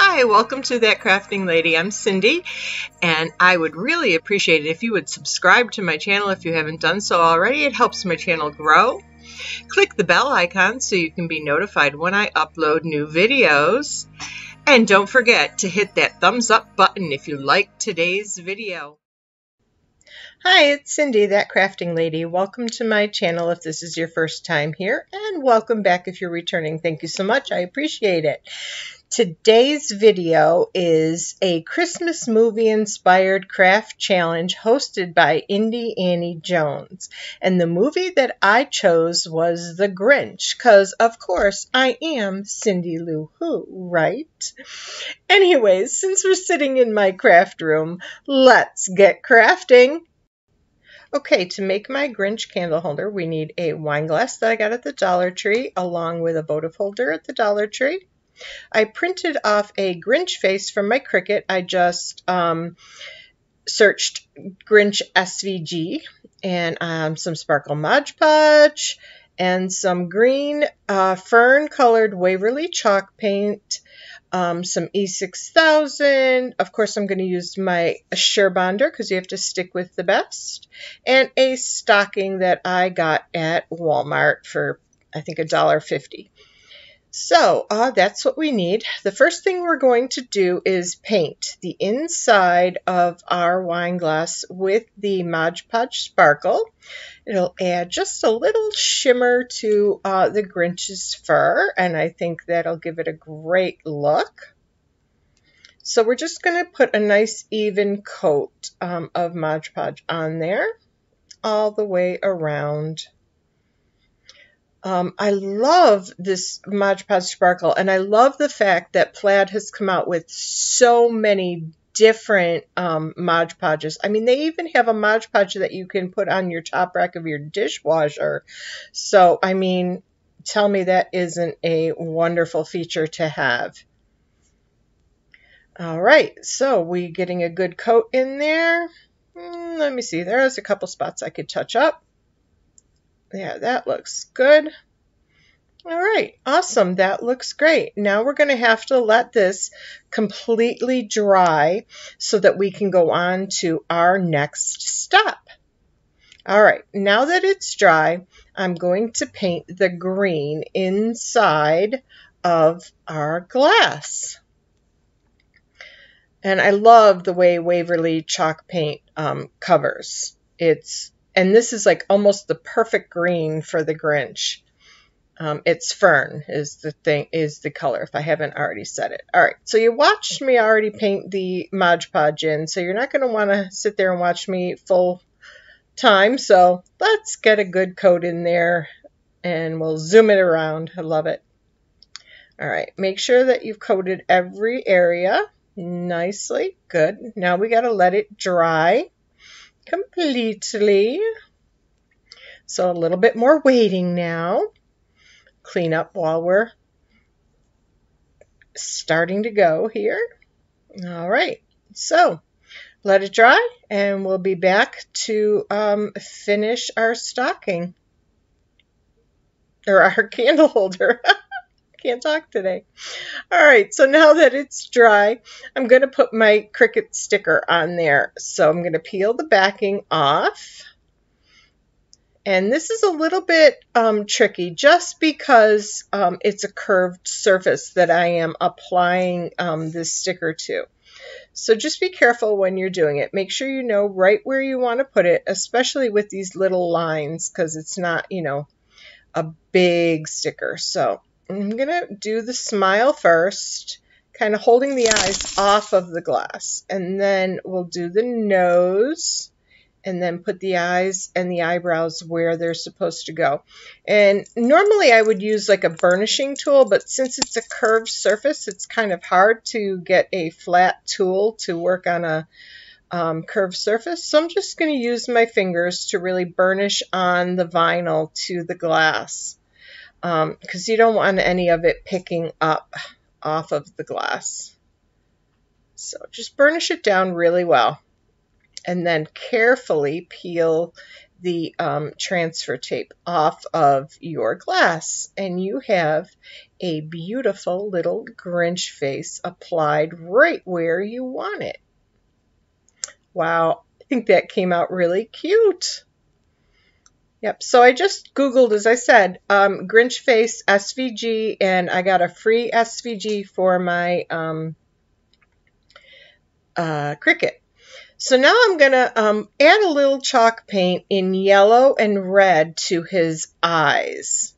Hi, welcome to That Crafting Lady. I'm Cindy, and I would really appreciate it if you would subscribe to my channel if you haven't done so already. It helps my channel grow. Click the bell icon so you can be notified when I upload new videos. And don't forget to hit that thumbs up button if you like today's video. Hi, it's Cindy, That Crafting Lady. Welcome to my channel if this is your first time here, and welcome back if you're returning. Thank you so much. I appreciate it. Today's video is a Christmas movie inspired craft challenge hosted by Indie Annie Jones. And the movie that I chose was The Grinch, because of course I am Cindy Lou Who, right? Anyways, since we're sitting in my craft room, let's get crafting. Okay, to make my Grinch candle holder, we need a wine glass that I got at the Dollar Tree, along with a votive holder at the Dollar Tree. I printed off a Grinch face from my Cricut. I just searched Grinch SVG and some sparkle Mod Podge and some green fern colored Waverly chalk paint, some E6000. Of course, I'm going to use my Surebonder because you have to stick with the best, and a stocking that I got at Walmart for I think $1.50. So that's what we need. The first thing we're going to do is paint the inside of our wine glass with the Mod Podge Sparkle. It'll add just a little shimmer to the Grinch's fur, and I think that'll give it a great look. So we're just going to put a nice even coat of Mod Podge on there all the way around. I love this Mod Podge Sparkle, and I love the fact that Plaid has come out with so many different Mod Podges. I mean, they even have a Mod Podge that you can put on your top rack of your dishwasher. So, I mean, tell me that isn't a wonderful feature to have. All right, so we're getting a good coat in there. Let me see, there's a couple spots I could touch up. Yeah, that looks good. All right, awesome. That looks great. Now we're going to have to let this completely dry so that we can go on to our next step. All right, now that it's dry, I'm going to paint the green inside of our glass. And I love the way Waverly chalk paint covers. And this is like almost the perfect green for the Grinch. It's fern is the color, if I haven't already said it. All right, so you watched me already paint the Mod Podge in, so you're not going to want to sit there and watch me full time. So let's get a good coat in there, and we'll zoom it around. I love it. All right, make sure that you've coated every area nicely. Good. Now we got to let it dry completely. So a little bit more waiting now. Clean up while we're starting to go here. All right, so let it dry, and we'll be back to finish our stocking, or our candle holder. Can't talk today. All right, so now that it's dry, I'm going to put my Cricut sticker on there. So I'm going to peel the backing off. And this is a little bit tricky just because it's a curved surface that I am applying this sticker to. So just be careful when you're doing it. Make sure you know right where you want to put it, especially with these little lines, because it's not, you know, a big sticker. So I'm going to do the smile first, kind of holding the eyes off of the glass. And then we'll do the nose, and then put the eyes and the eyebrows where they're supposed to go. And normally I would use like a burnishing tool, but since it's a curved surface, it's kind of hard to get a flat tool to work on a curved surface. So I'm just going to use my fingers to really burnish on the vinyl to the glass, because you don't want any of it picking up off of the glass. So just burnish it down really well, and then carefully peel the transfer tape off of your glass, and you have a beautiful little Grinch face applied right where you want it. Wow, I think that came out really cute. Yep, so I just Googled, as I said, Grinch face SVG, and I got a free SVG for my Cricut. So now I'm going to add a little chalk paint in yellow and red to his eyes.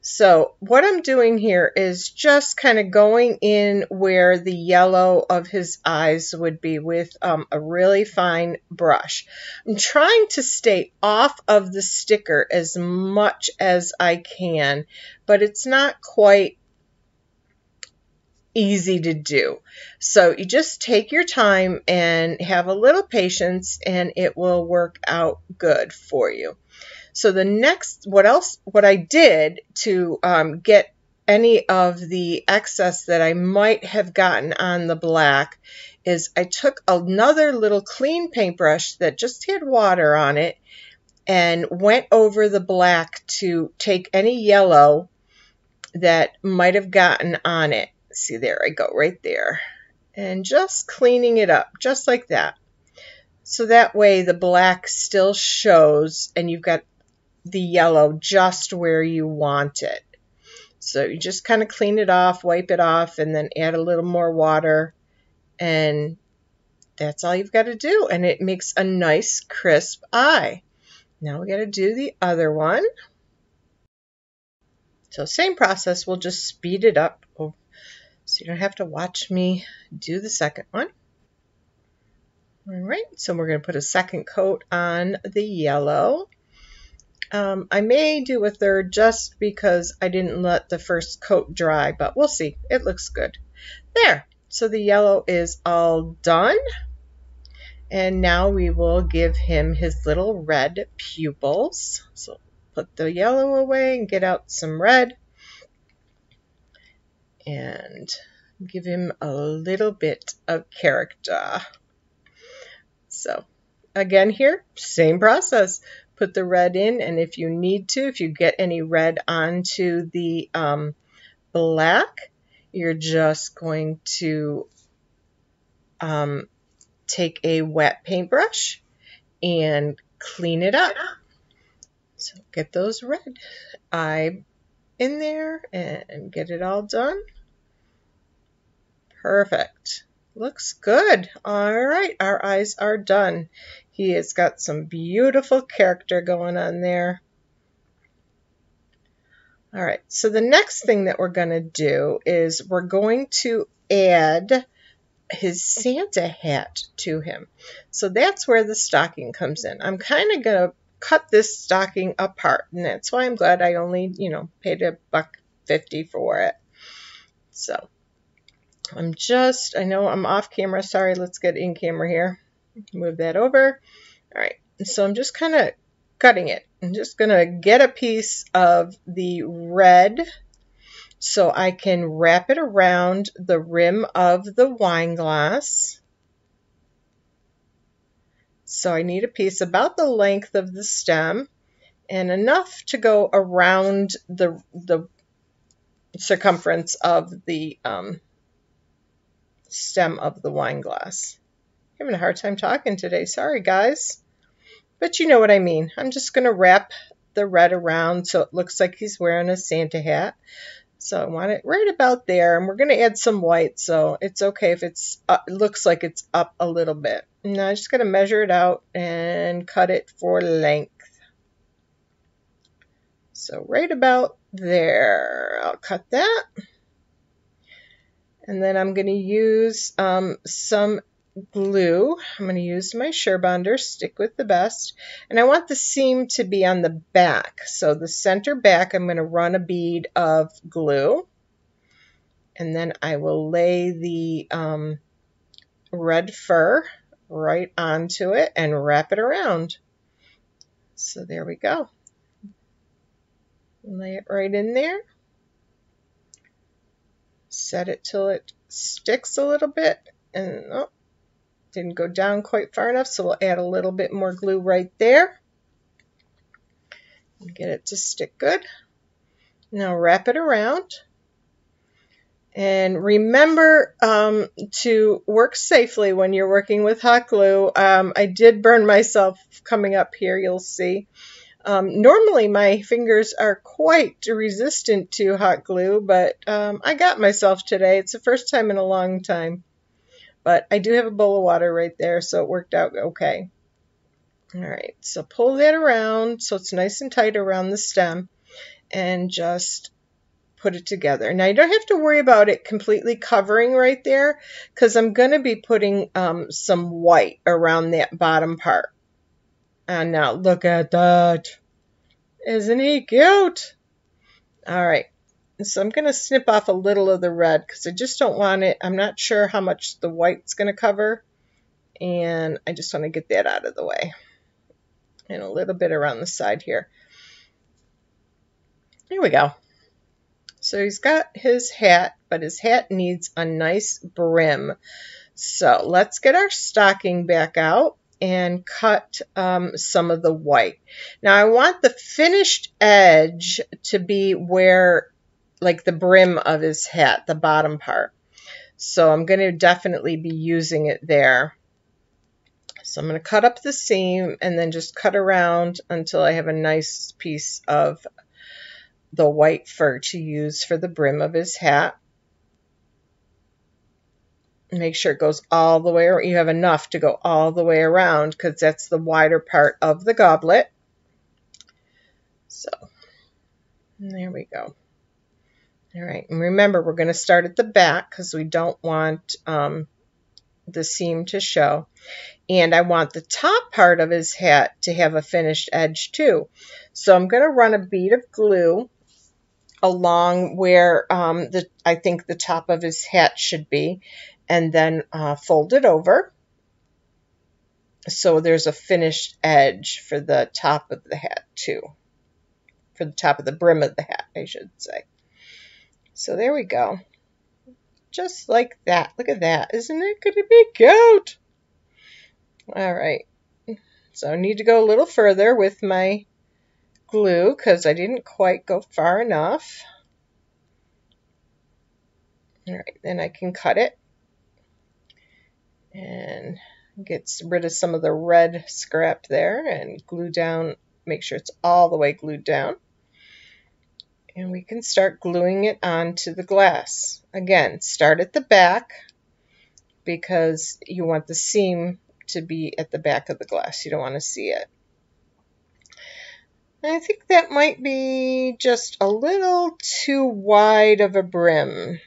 So what I'm doing here is just kind of going in where the yellow of his eyes would be with a really fine brush. I'm trying to stay off of the sticker as much as I can, but it's not quite easy to do. So you just take your time and have a little patience, and it will work out good for you. So the next, what I did to get any of the excess that I might have gotten on the black is I took another little clean paintbrush that just had water on it and went over the black to take any yellow that might have gotten on it. See, there I go, right there. And just cleaning it up, just like that. So that way the black still shows and you've got the yellow just where you want it. So you just kind of clean it off, wipe it off, and then add a little more water, and that's all you've got to do, and it makes a nice crisp eye. Now we got to do the other one. So same process, we'll just speed it up so you don't have to watch me do the second one. All right, so we're going to put a second coat on the yellow. I may do a third just because I didn't let the first coat dry, but we'll see. It looks good. There. So the yellow is all done. And now we will give him his little red pupils. So put the yellow away and get out some red. And give him a little bit of character. So again here, same process. Put the red in, and if you need to, if you get any red onto the black, you're just going to take a wet paintbrush and clean it up. So get those red eye in there and get it all done. Perfect. Looks good. All right, our eyes are done. He has got some beautiful character going on there. All right, so the next thing that we're going to do is we're going to add his Santa hat to him. So that's where the stocking comes in. I'm kind of going to cut this stocking apart, and that's why I'm glad I only, paid $1.50 for it. So I know I'm off camera. Sorry, let's get in camera here. Move that over. All right, so I'm just kind of cutting it. I'm just going to get a piece of the red so I can wrap it around the rim of the wine glass. So I need a piece about the length of the stem and enough to go around the circumference of the stem of the wine glass. I'm having a hard time talking today. Sorry, guys. But you know what I mean. I'm just going to wrap the red around so it looks like he's wearing a Santa hat. So I want it right about there. And we're going to add some white, so it's okay if it looks like it's up a little bit. Now I'm just going to measure it out and cut it for length. So right about there. I'll cut that. And then I'm going to use some glue. I'm going to use my Surebonder, stick with the best. And I want the seam to be on the back. So the center back, I'm going to run a bead of glue. And then I will lay the red fur right onto it and wrap it around. So there we go. Lay it right in there. Set it till it sticks a little bit, and didn't go down quite far enough, so we'll add a little bit more glue right there. Get it to stick good. Now wrap it around. And remember to work safely when you're working with hot glue. I did burn myself coming up here, you'll see. Normally my fingers are quite resistant to hot glue, but I got myself today. It's the first time in a long time. But I do have a bowl of water right there, so it worked out okay. All right, so pull that around so it's nice and tight around the stem and just put it together. Now you don't have to worry about it completely covering right there because I'm going to be putting some white around that bottom part. And now look at that. Isn't he cute? All right. So I'm going to snip off a little of the red because I just don't want it. I'm not sure how much the white's going to cover. And I just want to get that out of the way. And a little bit around the side here. Here we go. So he's got his hat, but his hat needs a nice brim. So let's get our stocking back out and cut some of the white. Now I want the finished edge to be where, like the brim of his hat, the bottom part. So I'm going to definitely be using it there. So I'm going to cut up the seam and then just cut around until I have a nice piece of the white fur to use for the brim of his hat. Make sure it goes all the way around. You have enough to go all the way around because that's the wider part of the goblet. So there we go. All right, and remember we're going to start at the back because we don't want the seam to show. And I want the top part of his hat to have a finished edge too. So I'm going to run a bead of glue along where I think the top of his hat should be, and then fold it over so there's a finished edge for the top of the hat too, for the top of the brim of the hat, I should say. So there we go, just like that. Look at that. Isn't it going to be cute? All right, so I need to go a little further with my glue because I didn't quite go far enough. All right, then I can cut it and get rid of some of the red scrap there and glue down, make sure it's all the way glued down. And we can start gluing it onto the glass. Again, start at the back because you want the seam to be at the back of the glass. You don't want to see it. I think that might be just a little too wide of a brim,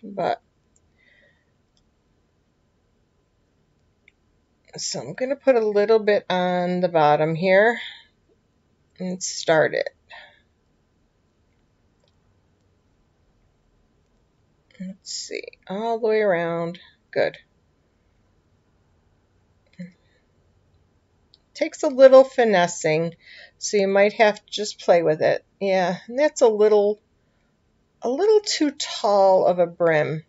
but so I'm going to put a little bit on the bottom here and start it. Let's see, all the way around. Good. Takes a little finessing, so you might have to just play with it. Yeah, and that's a little too tall of a brim.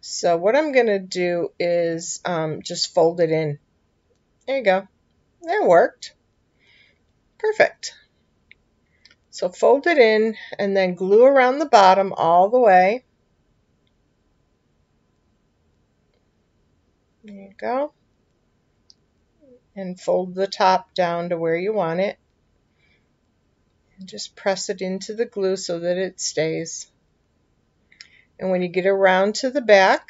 So what I'm going to do is just fold it in. There you go. That worked. Perfect. So fold it in and then glue around the bottom all the way. There you go. And fold the top down to where you want it. And just press it into the glue so that it stays. And when you get around to the back,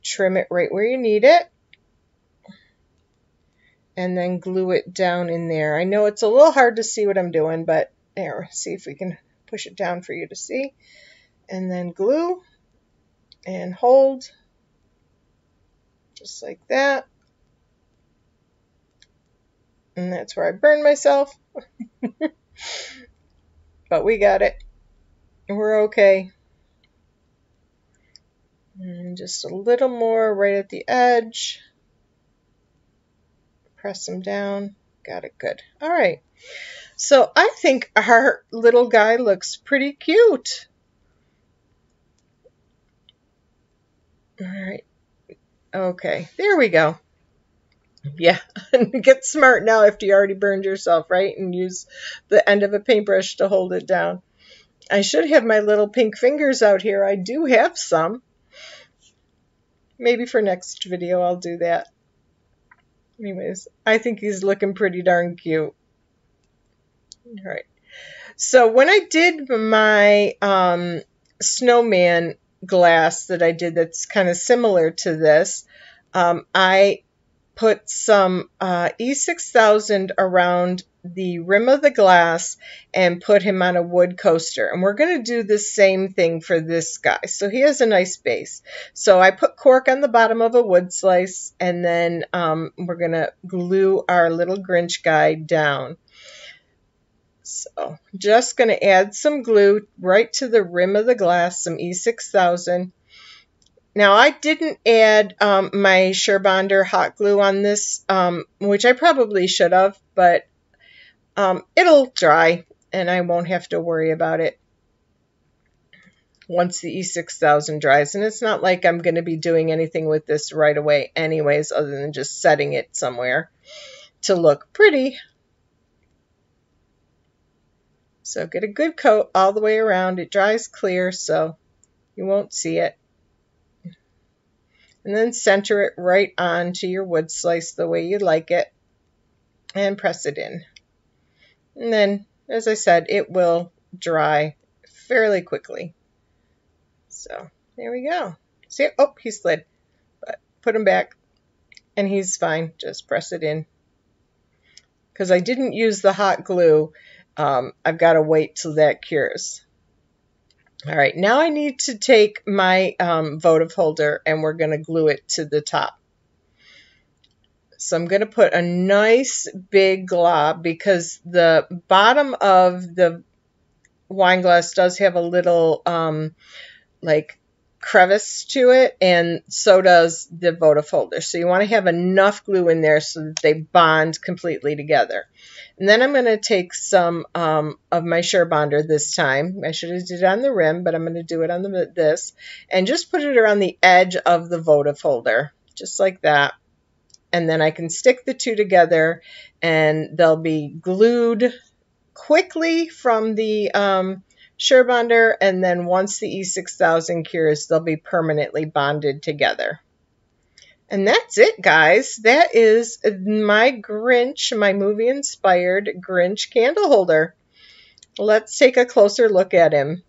trim it right where you need it. And then glue it down in there. I know it's a little hard to see what I'm doing, but there, see if we can push it down for you to see. And then glue and hold, just like that. And that's where I burned myself. But we got it. We're okay. And just a little more right at the edge. Press them down. Got it good. All right. So I think our little guy looks pretty cute. All right. Okay. There we go. Yeah, get smart now after you already burned yourself, right? And use the end of a paintbrush to hold it down. I should have my little pink fingers out here. I do have some. Maybe for next video I'll do that. Anyways, I think he's looking pretty darn cute. All right. So when I did my snowman glass that I did that's kind of similar to this, I put some E6000 around the rim of the glass and put him on a wood coaster. And we're going to do the same thing for this guy. So he has a nice base. So I put cork on the bottom of a wood slice, and then we're going to glue our little Grinch guy down. So just going to add some glue right to the rim of the glass, some E6000. Now I didn't add my Surebonder hot glue on this, which I probably should have, but it'll dry and I won't have to worry about it once the E6000 dries. And it's not like I'm going to be doing anything with this right away anyways, other than just setting it somewhere to look pretty. So get a good coat all the way around. It dries clear, so you won't see it. And then center it right onto your wood slice the way you like it and press it in. And then, as I said, it will dry fairly quickly. So there we go. See, oh, he slid, but put him back and he's fine. Just press it in. Because I didn't use the hot glue, I've got to wait till that cures. All right, now I need to take my votive holder and we're going to glue it to the top. So I'm going to put a nice big glob because the bottom of the wine glass does have a little like crevice to it, and so does the votive holder. So you want to have enough glue in there so that they bond completely together. And then I'm going to take some of my Surebonder this time. I should have did it on the rim, but I'm going to do it on this, and just put it around the edge of the votive holder, just like that. And then I can stick the two together and they'll be glued quickly from the Surebonder, and then once the E6000 cures, they'll be permanently bonded together. And that's it, guys. That is my Grinch, my movie-inspired Grinch candle holder. Let's take a closer look at him.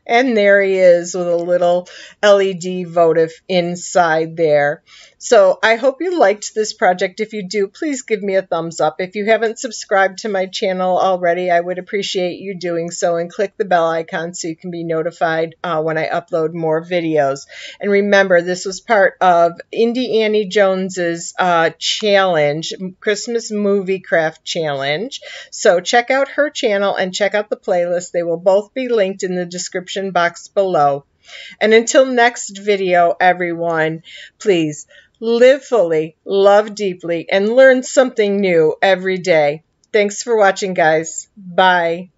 And there he is with a little LED votive inside there. So I hope you liked this project. If you do, please give me a thumbs up. If you haven't subscribed to my channel already, I would appreciate you doing so, and click the bell icon so you can be notified when I upload more videos. And remember, this was part of Indie Annie Jones's challenge, Christmas Movie Craft Challenge. So check out her channel and check out the playlist. They will both be linked in the description box below. And until next video, everyone, please live fully, love deeply, and learn something new every day. Thanks for watching, guys. Bye.